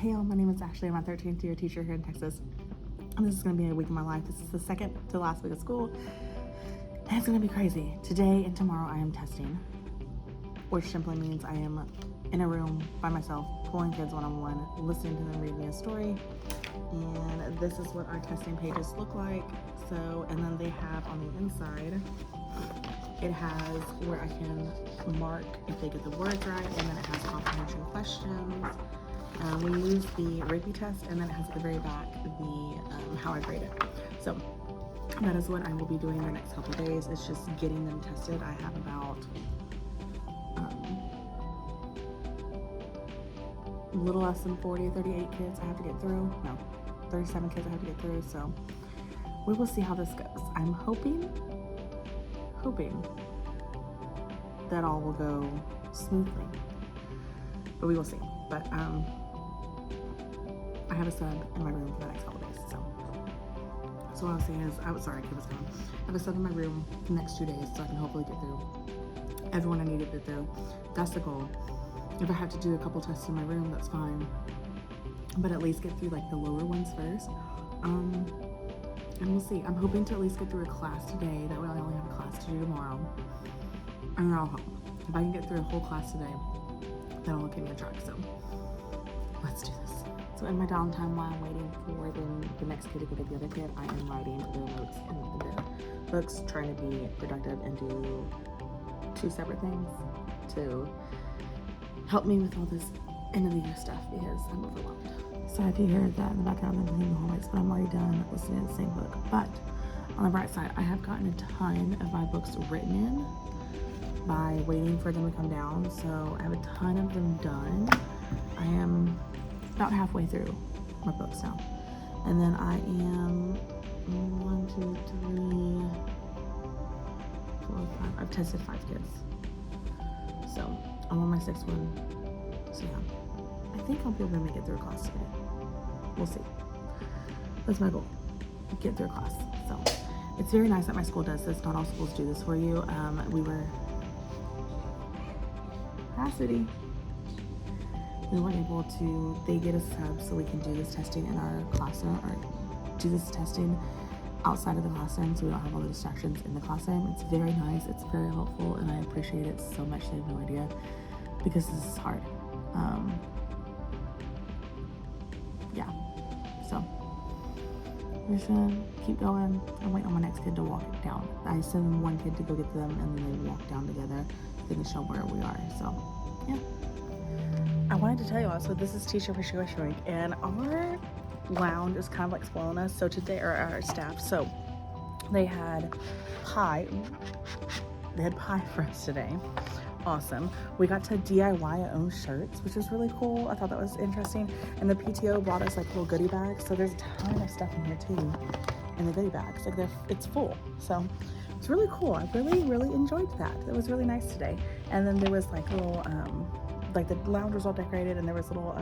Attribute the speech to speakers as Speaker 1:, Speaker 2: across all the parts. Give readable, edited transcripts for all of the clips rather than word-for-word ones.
Speaker 1: Hey all, my name is Ashley. I'm a 13th year teacher here in Texas. And this is going to be a week of my life. This is the second to last week of school. And it's going to be crazy. Today and tomorrow I am testing, which simply means I am in a room by myself, pulling kids one-on-one, listening to them read me a story. And this is what our testing pages look like. So, and then they have on the inside, it has where I can mark if they get the words right, and then it has comprehension questions. We use the Rigby test, and then it has at the very back the how I grade it. So that is what I will be doing the next couple of days. It's just getting them tested. I have about a little less than 38 kids I have to get through. No, 37 kids I have to get through. So we will see how this goes. I'm hoping that all will go smoothly, but we will see. But I have a sub in my room for the next couple days. So what I was saying is, kid was coming. I have a sub in my room the next 2 days, so I can hopefully get through everyone I need to get through. That's the goal. If I have to do a couple tests in my room, that's fine. But at least get through like the lower ones first. And we'll see. I'm hoping to at least get through a class today. That way I only have a class to do tomorrow. And they're all home. If I can get through a whole class today, that'll keep me on track. So let's do this. So in my downtime while I'm waiting for the next kid to go get the other kid, I am writing the notes in the books, trying to be productive and do 2 separate things to help me with all this end of the year stuff because I'm overwhelmed. So if you hear that in the background, I'm cleaning the hallways, but I'm already done listening to the same book. But on the bright side, I have gotten a ton of my books written in by waiting for them to come down. So I have a ton of them done. I am about halfway through my books now. And then I am 1, 2, 3, 4, 5. I've tested 5 kids. So I'm on my 6th one. So yeah, I think I'll be able to make it through a class today. We'll see. That's my goal. Get through a class. So it's very nice that my school does this. Not all schools do this for you. We were able to, they get a sub so we can do this testing in our classroom, or do this testing outside of the classroom so we don't have all the distractions in the classroom. It's very nice, it's very helpful, and I appreciate it so much. They have no idea, because this is hard. Yeah, so we're just gonna keep going. I'm waiting on my next kid to walk down. I send one kid to go get them, and then they walk down together, finish up where we are. So yeah, I wanted to tell you all, so this is Teacher Appreciation Week, and our lounge is kind of like spoiling us. So today, or our staff, so they had pie for us today. Awesome. We got to DIY our own shirts, which is really cool. I thought that was interesting. And the PTO brought us like little goodie bags, so there's a ton of stuff in here too in the goodie bags. Like it's full, so it's really cool. I really enjoyed that. It was really nice today. And then there was like little like the lounge was all decorated, and there was little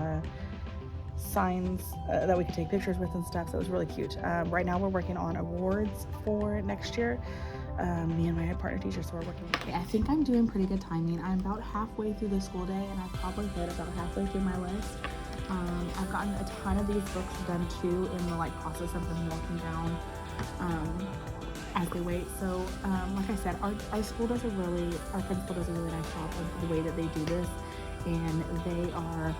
Speaker 1: signs that we could take pictures with and stuff, so it was really cute. Right now we're working on awards for next year. Me and my partner teacher, so we're working. Okay, I think I'm doing pretty good timing. I'm about halfway through the school day, and I've probably hit about halfway through my list. I've gotten a ton of these books done too in the process of them walking down as they wait. So like I said, our school does our principal does a really nice job of the way that they do this, and they are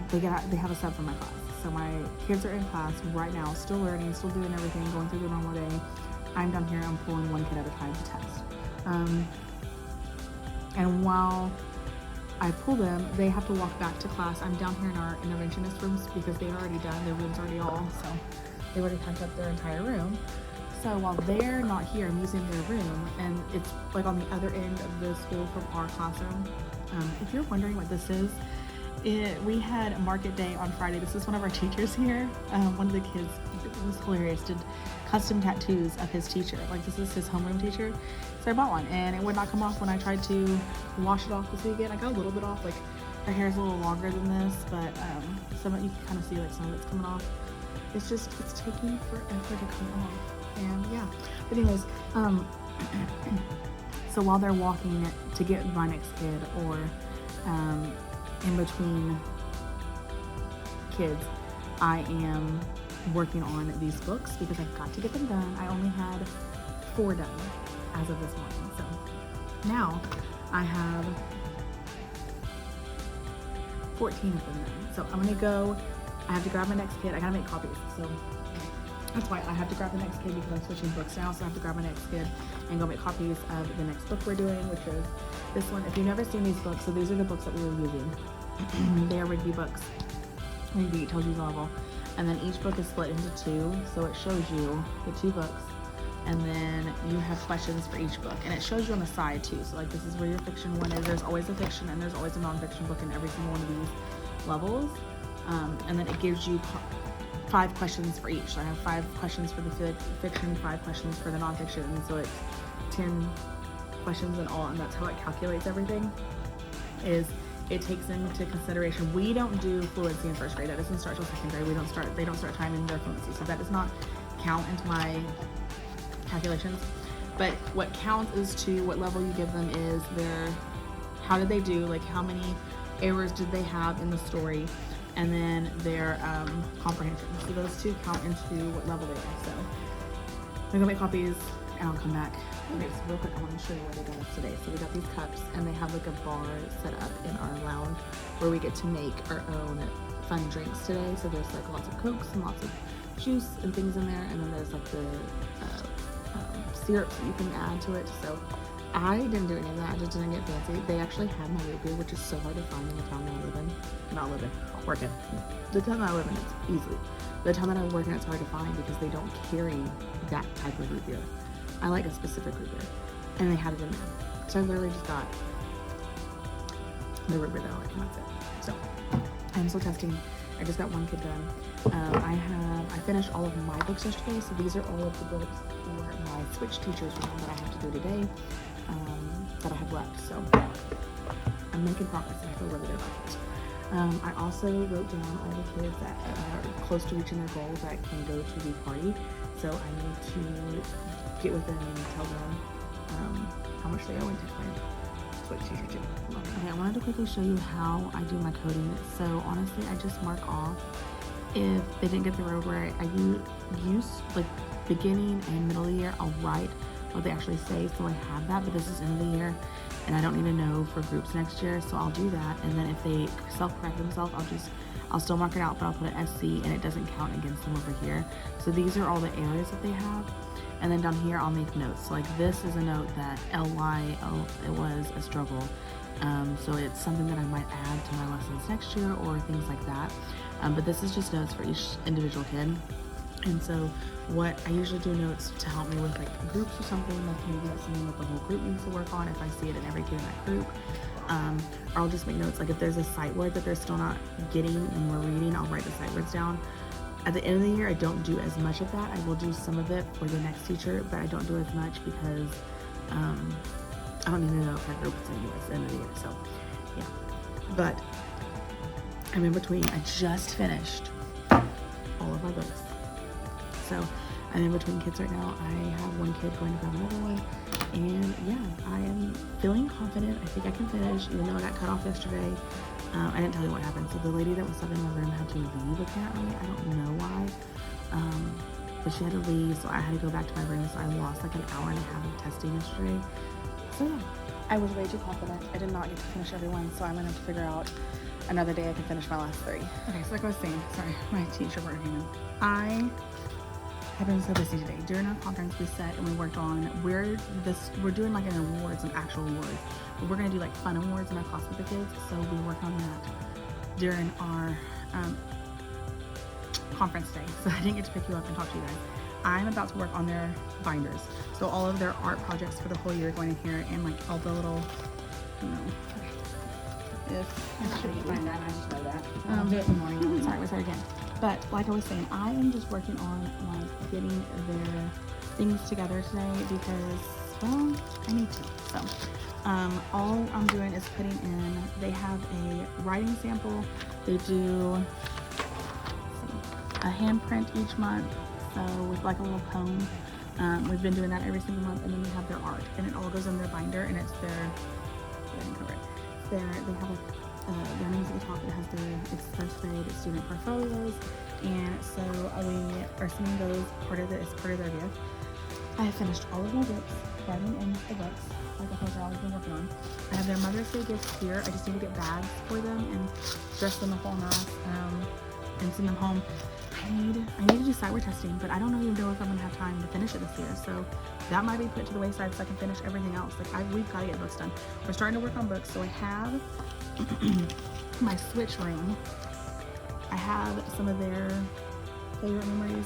Speaker 1: they have a sub for my class. So my kids are in class right now, still learning, still doing everything, going through the normal day. I'm down here, I'm pulling one kid at a time to test. And while I pull them, they have to walk back to class. I'm down here in our interventionist rooms because they're already done. Their room's already all, so they already packed up their entire room. So while they're not here, I'm using their room, and it's like on the other end of the school from our classroom. If you're wondering what this is, we had market day on Friday. This is one of our teachers here. One of the kids, it was hilarious, did custom tattoos of his teacher. Like, this is his homeroom teacher. So I bought one, and it would not come off when I tried to wash it off this weekend. I got a little bit off, like her hair is a little longer than this, but some of you can kind of see like some of it's coming off. It's taking forever to come off, and yeah. But anyways, so while they're walking to get my next kid, or in between kids, I am working on these books because I've got to get them done. I only had 4 done as of this morning. So now I have 14 of them done. So I'm gonna go, I have to grab my next kid. I gotta make copies. So that's why I have to grab the next kid, because I'm switching books now. So I have to grab my next kid and go make copies of the next book we're doing, which is this one. If you've never seen these books, so these are the books that we were using. They are Rigby books. Rigby tells you the level. And then each book is split into 2. So it shows you the 2 books. And then you have questions for each book. And it shows you on the side too. So like this is where your fiction one is. There's always a fiction and there's always a nonfiction book in every single one of these levels. And then it gives you 5 questions for each. So I have 5 questions for the fiction, 5 questions for the nonfiction, and so it's 10 questions in all, and that's how it calculates everything. Is it takes into consideration, we don't do fluency in first grade. That doesn't start till second grade. They don't start timing their fluency, so that does not count into my calculations. But what counts is to what level you give them is how did they do, like how many errors did they have in the story, and then their comprehension. So those 2 count into what level they are. So I'm gonna make copies and I'll come back. Okay, so real quick, I want to show you what they got us today. So we got these cups, and they have like a bar set up in our lounge where we get to make our own fun drinks today. So there's like lots of Cokes and lots of juice and things in there, and then there's like the syrups that you can add to it. So I didn't do any of that. I just didn't get fancy. They actually had my root beer, which is so hard to find in the town that I live in. Working. The town that I live in, it's easily. The town that I work in, it's hard to find because they don't carry that type of root beer. I like a specific root beer, and they had it in there. So I literally just got the root beer that I like, and that's it. So I'm still testing. I just got 1 kid done. I finished all of my books yesterday, so these are all of the books for my Switch teachers room that I have to do today, that I have left. So I'm making progress, and I feel really good about it. I also wrote down all the kids that are close to reaching their goals that can go to the party. So I need to get with them and tell them how much they owe into my Switch teacher too. Okay, I wanted to quickly show you how I do my coding. So honestly, I just mark off if they didn't get the road where I use like beginning and middle of the year. I'll write what they actually say, so I have that, but this is end of the year and I don't need to know for groups next year, so I'll do that. And then if they self-correct themselves, I'll still mark it out, but I'll put an SC and it doesn't count against them over here. So these are all the areas that they have. And then down here, I'll make notes. So like this is a note that LY, it was a struggle. So it's something that I might add to my lessons next year or things like that. But this is just notes for each individual kid. And so what I usually do notes to help me with like groups or something, like maybe that's something that the whole group needs to work on if I see it in every kid in that group. Or I'll just make notes, like if there's a sight word that they're still not getting when we're reading, I'll write the sight words down. At the end of the year, I don't do as much of that. I will do some of it for the next teacher, but I don't do as much because I don't need to know if that group is anyway. It's the end of the year, so yeah. But I'm in between. I just finished all of my books. So I'm in between kids right now. I have 1 kid going to grab another one. And yeah, I am feeling confident. I think I can finish, even though I got cut off yesterday. I didn't tell you what happened. So the lady that was subbing in my room had to leave apparently. I don't know why. But she had to leave, so I had to go back to my room. So I lost like an hour and a half of testing yesterday. So yeah, I was way too confident. I did not get to finish everyone, so I'm gonna have to figure out another day I can finish my last 3. Okay, so like I was saying, sorry, my teacher working in. I have been so busy today. During our conference, we sat and we worked on we're doing like an awards, an actual awards, but we're gonna do like fun awards in our class with the kids. So we worked on that during our conference day. So I didn't get to pick you up and talk to you guys. I'm about to work on their binders. So all of their art projects for the whole year going in here, and like all the little, you know,
Speaker 2: I should find that. I should know that.
Speaker 1: I'll do it in the morning. Sorry, we'll start again. But like I was saying, I am just working on like getting their things together today because, well, I need to. So all I'm doing is putting in, they have a writing sample. They do a handprint each month, so with like a little poem. We've been doing that every single month, and then they have their art, and it all goes in their binder, and it's their, they have like their names at the top. It has it's first grade student portfolios, and so we are sending those as part of their gift. I have finished all of my books, writing in the books, like I told you I've been working on. I have their Mother's Day gifts here. I just need to get bags for them and dress them up all nice, and send them home. I need to do cyber testing, but I don't even know if I'm gonna have time to finish it this year. So that might be put to the wayside so I can finish everything else. Like we've got to get books done. We're starting to work on books. So I have my Switch ring. I have some of their favorite memories.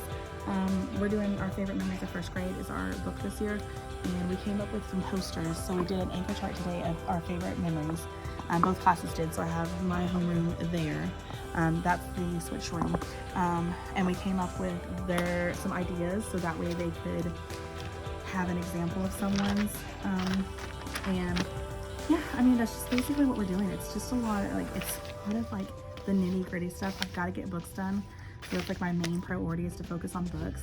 Speaker 1: We're doing our favorite memories of first grade is our book this year, and we came up with some posters. So we did an anchor chart today of our favorite memories. Both classes did, so I have my homeroom there. That's the Switch room. And we came up with some ideas so that way they could have an example of someone's. And yeah, I mean, that's just basically what we're doing. It's just a lot of like the nitty gritty stuff. I've got to get books done. So that's like my main priority is to focus on books.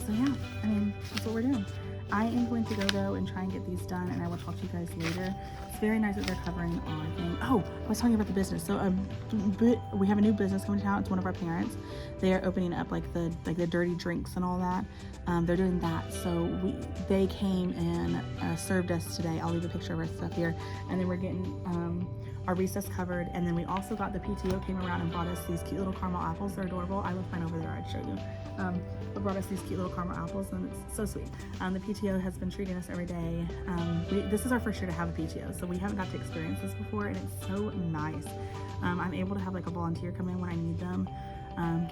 Speaker 1: So yeah, I mean, that's what we're doing. I am going to go though and try and get these done, and I will talk to you guys later. It's very nice that they're covering our thing. Oh, I was telling you about the business. So we have a new business coming to town. It's one of our parents. They are opening up like the dirty drinks and all that. They're doing that. So they came and served us today. I'll leave a picture of our stuff here. And then we're getting our recess covered, and then we also got the PTO came around and brought us these cute little caramel apples. They're adorable. I left mine over there. I'd show you. But brought us these cute little caramel apples, and it's so sweet. The PTO has been treating us every day. This is our first year to have a PTO, so we haven't got to experience this before, and it's so nice. I'm able to have like a volunteer come in when I need them.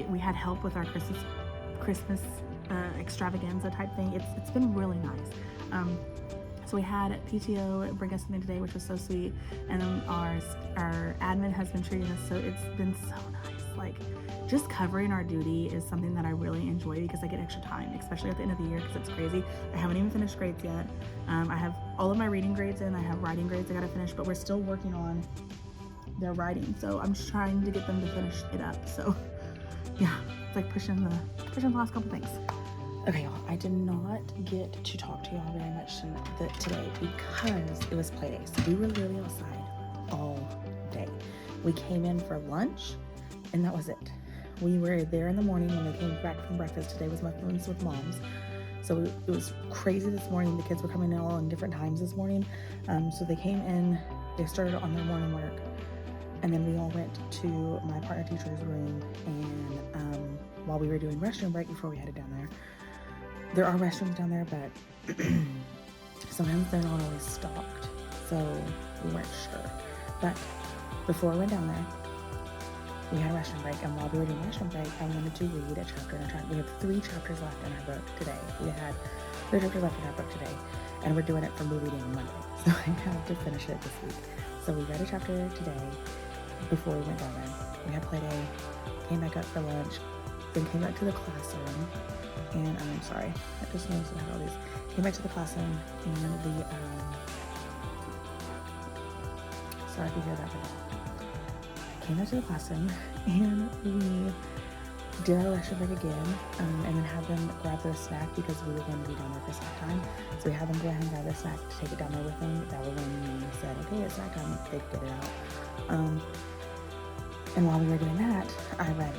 Speaker 1: We had help with our Christmas extravaganza type thing. It's been really nice. So we had PTO bring us something today, which was so sweet, and then our admin has been treating us, so it's been so nice. Like, just covering our duty is something that I really enjoy because I get extra time, especially at the end of the year because it's crazy. I haven't even finished grades yet. I have all of my reading grades in. I have writing grades I gotta finish, but we're still working on their writing, so I'm just trying to get them to finish it up. So yeah, it's like pushing the last couple things. Okay, y'all, I did not get to talk to y'all very much today because it was play day. So we were literally outside all day. We came in for lunch, and that was it. We were there in the morning when they came back from breakfast. Today was muffins with moms. So it was crazy this morning. The kids were coming in all in different times this morning. So they came in, they started on their morning work, and then we all went to my partner teacher's room, and while we were doing restroom break before we headed down there are restrooms down there, but sometimes they're not always stocked, so we weren't sure. But before we went down there, we had a restroom break, and while we were doing restroom break, I wanted to read a chapter in our time. We have 3 chapters left in our book today. We had 3 chapters left in our book today, and we're doing it for movie day on Monday, so I have to finish it this week. So we read a chapter today before we went down there. We had play day, came back up for lunch, then came back to the classroom, and I'm sorry, I just noticed I had all these. Came back to the classroom, and we, sorry if you hear that, but came back to the classroom, and we did our lecture break again, and then had them grab their snack because we were going to be down there for snack time. So we had them go ahead and grab their snack to take it down there with them. That was when we said, okay, it's snack time, they could get it out. And while we were doing that, I read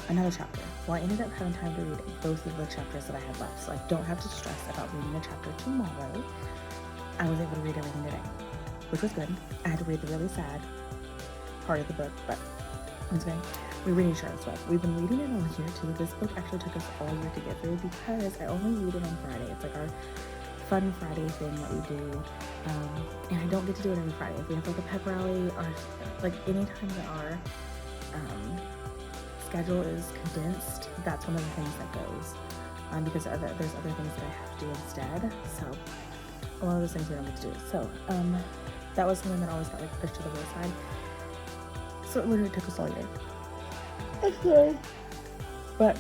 Speaker 1: another chapter. Well, I ended up having time to read both of the chapters that I had left, so I don't have to stress about reading a chapter tomorrow. I was able to read everything today, which was good. I had to read the really sad part of the book, but it's okay. We're reading Charlotte's Web. We've been reading it all year too. This book actually took us all year to get through because I only read it on Friday. It's like our fun Friday thing that we do, and I don't get to do it every Friday. If we have like a pep rally or like any time that our schedule is condensed, that's one of the things that goes, because there's other things that I have to do instead. So a lot of those things we don't get to do. So that was something that always got like pushed to the wayside. So it literally took us all year. Okay. But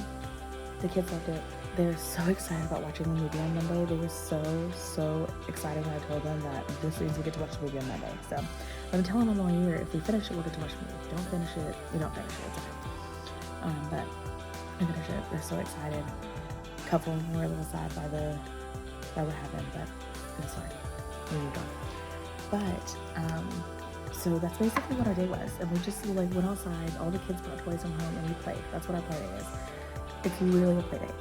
Speaker 1: the kids loved it. They were so excited about watching the movie on Monday. They were so excited when I told them that this means we get to watch the movie on Monday. So I've been telling them all year, if we finish it, we'll get to watch the movie. If we don't finish it, we don't finish it. It's okay. But we finished it. They're so excited. A couple were a little sad by what happened, but it was fine. We moved on. But So that's basically what our day was. And we just like went outside, all the kids brought toys from home and we played. That's what our play day is. It's literally a play day.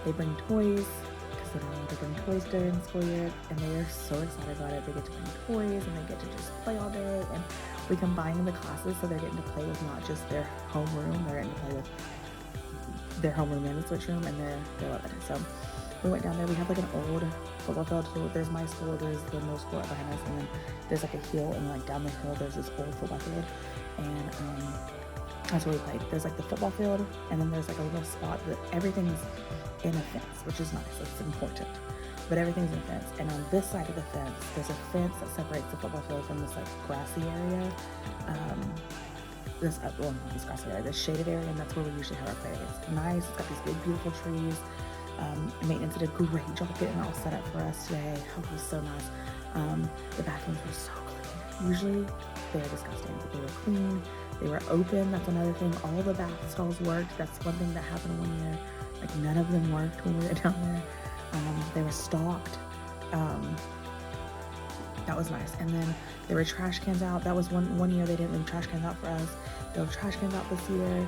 Speaker 1: They bring toys, because they don't know to bring toys during the school year, and they are so excited about it. They get to bring toys and they get to just play all day, and we combine the classes so they're getting to play with not just their homeroom, they're getting to play with their homeroom and the switch room, and they love it. So we went down there. We have like an old football field. So there's my school, there's the middle school right behind us, and then there's like a hill, and like down the hill there's this old football field, and that's where we played. There's like the football field, and then there's like a little spot that everything's in a fence, which is nice. It's important, but everything's in a fence. And on this side of the fence, there's a fence that separates the football field from this like grassy area. This grassy area, this shaded area, and that's where we usually have our play. It's nice. It's got these big, beautiful trees. Maintenance did a great job getting it all set up for us today. Oh, it was so nice. The bathrooms were so clean. Usually they're disgusting, but they were clean. They were open. That's another thing. All the bath stalls worked. That's one thing that happened one year. Like none of them worked when we were down there. They were stocked. That was nice. And then there were trash cans out. That was one year they didn't leave trash cans out for us. There were trash cans out this year.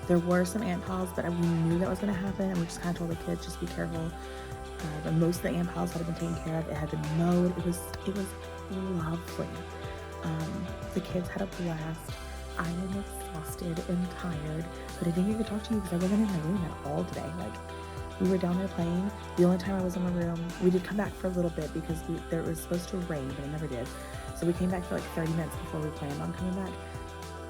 Speaker 1: There were some ant piles, but we knew that was going to happen, and we just kind of told the kids just be careful. But most of the ant piles had been taken care of. It had been mowed. It was lovely. The kids had a blast. I am exhausted and tired, but I didn't get to talk to you because I wasn't in my room at all today. Like, we were down there playing. The only time I was in my room, we did come back for a little bit because there was supposed to rain, but it never did. So we came back for like 30 minutes before we planned on coming back.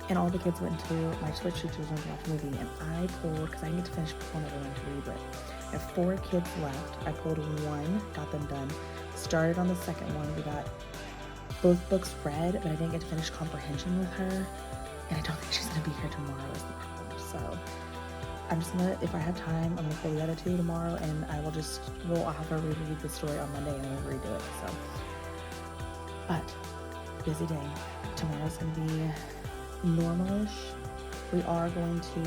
Speaker 1: And all the kids went to my Switch teacher's room to watch a movie, and I pulled, because I didn't get to finish pulling everyone to read, but I have 4 kids left. I pulled one, got them done, started on the second one. We got both books read, but I didn't get to finish comprehension with her, and I don't think she's going to be here tomorrow is the problem. So I'm just going to, if I have time, I'm going to pull the other 2 tomorrow, and I'll have her reread the story on Monday, and we'll redo it. So, but busy day. Tomorrow's going to be normalish. We are going to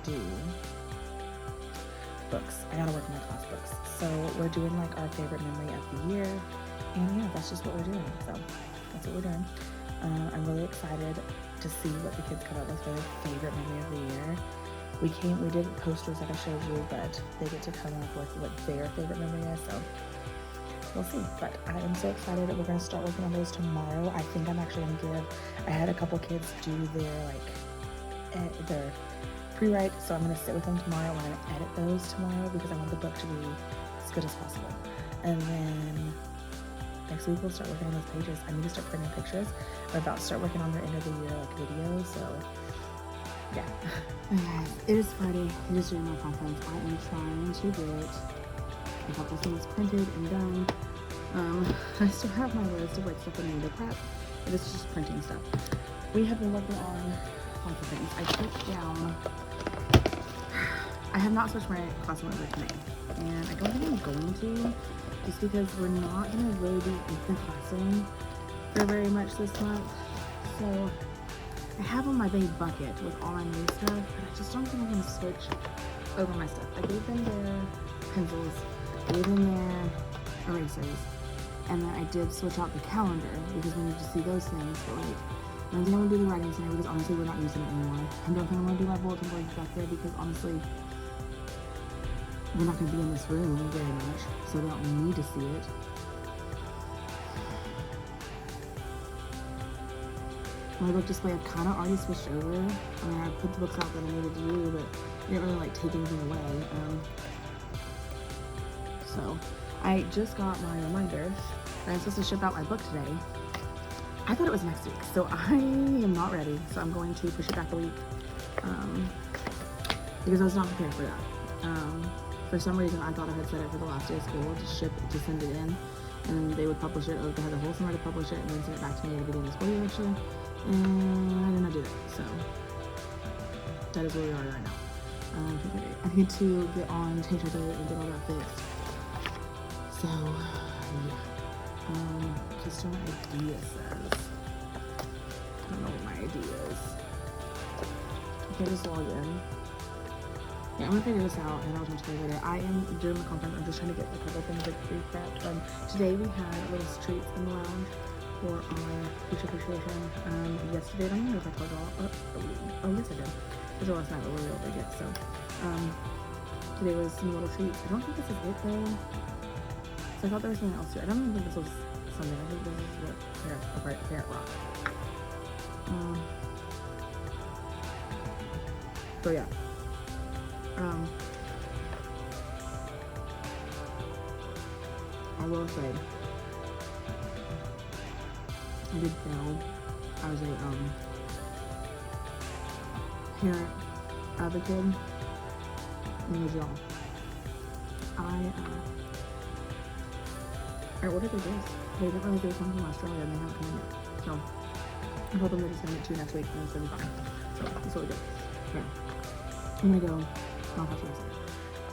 Speaker 1: do books. I gotta work on my class books. So we're doing like our favorite memory of the year, and yeah, that's just what we're doing. So that's what we're doing. I'm really excited to see what the kids come up with for their favorite memory of the year. We did posters like I showed you, but they get to come up with what their favorite memory is. So we'll see, but I am so excited that we're going to start working on those tomorrow. I think I'm actually going to I had a couple kids do their pre-write, so I'm going to sit with them tomorrow. I'm going to edit those tomorrow because I want the book to be as good as possible. And then next week we'll start working on those pages. I need to start printing pictures. I'm about to start working on their end of the year video, so yeah.
Speaker 2: Okay, it is Friday. It is during my conference. I am trying to get a couple things printed and done. I still have my list of like stuff that I need to prep, but it's just printing stuff. We have been working on lots of things. I took down. I have not switched my classroom over to May, and I don't think I'm going to, just because we're not going to really be in the classroom for very much this month. So I have on my big bucket with all my new stuff, but I just don't think I'm going to switch over my stuff. I gave them their pencils, I gave them their erasers, and then I did switch out the calendar because we need to see those things, but like, I don't think I'm going to do the writing center because honestly we're not using it anymore. I don't think I'm going to do my bulletin boards back there because honestly we're not going to be in this room very much, so they don't need to see it. My book display I've kind of already switched over. I mean, I put the books out that I needed to do, but I didn't really like take anything away. So I just got my reminder that I'm supposed to ship out my book today. I thought it was next week, so I am not ready. So I'm going to push it back a week because I was not prepared for that. For some reason, I thought I had set it for the last day of school to send it in, and they would publish it, or they had the whole summer to publish it, and then send it back to me at the beginning of the school year, actually. And I did not do that, so that is where we are right now. I need to get on Change Our Day and get all that fixed. So, yeah. Customer idea says, I don't know what my idea is. I can just log in. yeah, I'm gonna figure this out and I'll talk to you later. I am doing the conference. I'm just trying to get a couple things like pre-prepped. Today we had little treats in the lounge for our teacher appreciation. Yesterday, I don't even know if I told y'all. Oh, yes, I did. It was last night, but we were able to get. So, today was some little treats. I don't think this is it though. So I thought there was something else too. I don't even think this was something. I think this is what Parrot Rock. So yeah. I will say, I did fail as a parent advocate in the job. I ordered their gifts. They didn't realize they were coming from Australia and they haven't come in yet. So I told them they're just sending it to you next week and it's gonna be fine. So that's what we did. Okay. I'm gonna go. I'll talk to you guys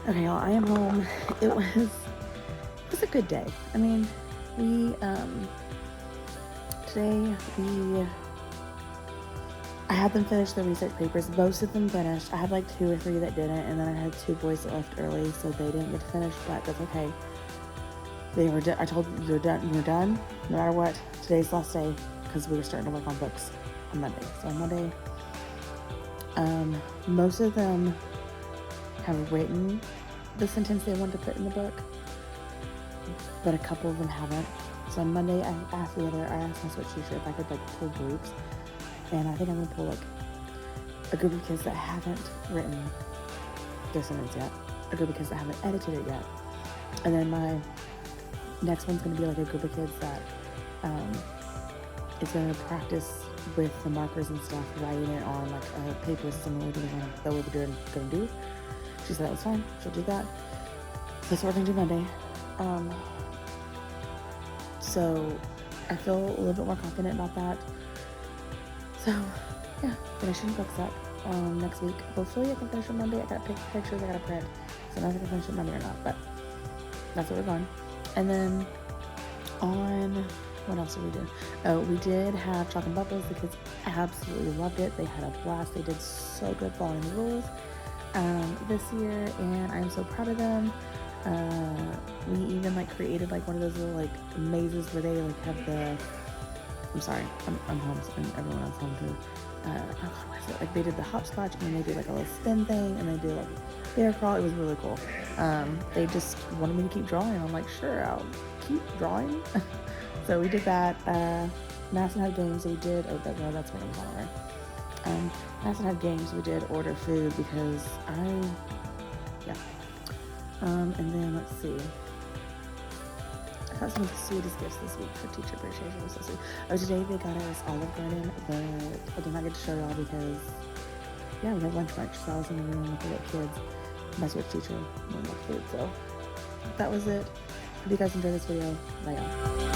Speaker 2: later. Okay, y'all, I am home. It was a good day. I mean, I had them finish their research papers. Most of them finished. I had like 2 or 3 that didn't, and then I had 2 boys that left early, so they didn't get to finish, but that's okay. They were I told them, you're done, no matter what. Today's the last day, because we were starting to work on books on Monday. So on Monday, most of them have written the sentence they wanted to put in the book, but a couple of them haven't. So on Monday, I asked my switch teacher if I could like pull groups, and I think I'm gonna pull like a group of kids that haven't written their sentence yet, a group of kids that haven't edited it yet, and then my next one's gonna be like a group of kids that is gonna practice with the markers and stuff, writing it on like a paper similar to the one that we were gonna do. She said that was fine. She'll do that. So that's what we're gonna do Monday. So I feel a little bit more confident about that. So yeah, finishing books up next week. Hopefully I can finish on Monday. I gotta pick pictures, I gotta print. So I don't know if I can finish it Monday or not, but that's what we're going. And then on, what else did we do? Oh, we did have Chalk and Bubbles. The kids absolutely loved it. They had a blast. They did so good following the rules this year, and I'm so proud of them. We even like created like one of those little like mazes where they like have the, I'm sorry, I'm home and everyone else home too. What is it? Like they did the hopscotch and then they did like a little spin thing and they did like bear crawl. It was really cool. They just wanted me to keep drawing. I'm like, sure, I'll keep drawing. So we did that. Madison had games. So we did. Oh, that's what I'm calling her. Madison had games. We did order food because and then let's see. I got some of the sweetest gifts this week for teacher appreciation. It was so sweet. Oh, today they got us Olive Garden, but I did not get to show y'all because, yeah, we had lunch break, so I was in the room with the little kids. My switch teacher wanted my food, so that was it. Hope you guys enjoyed this video. Bye, y'all.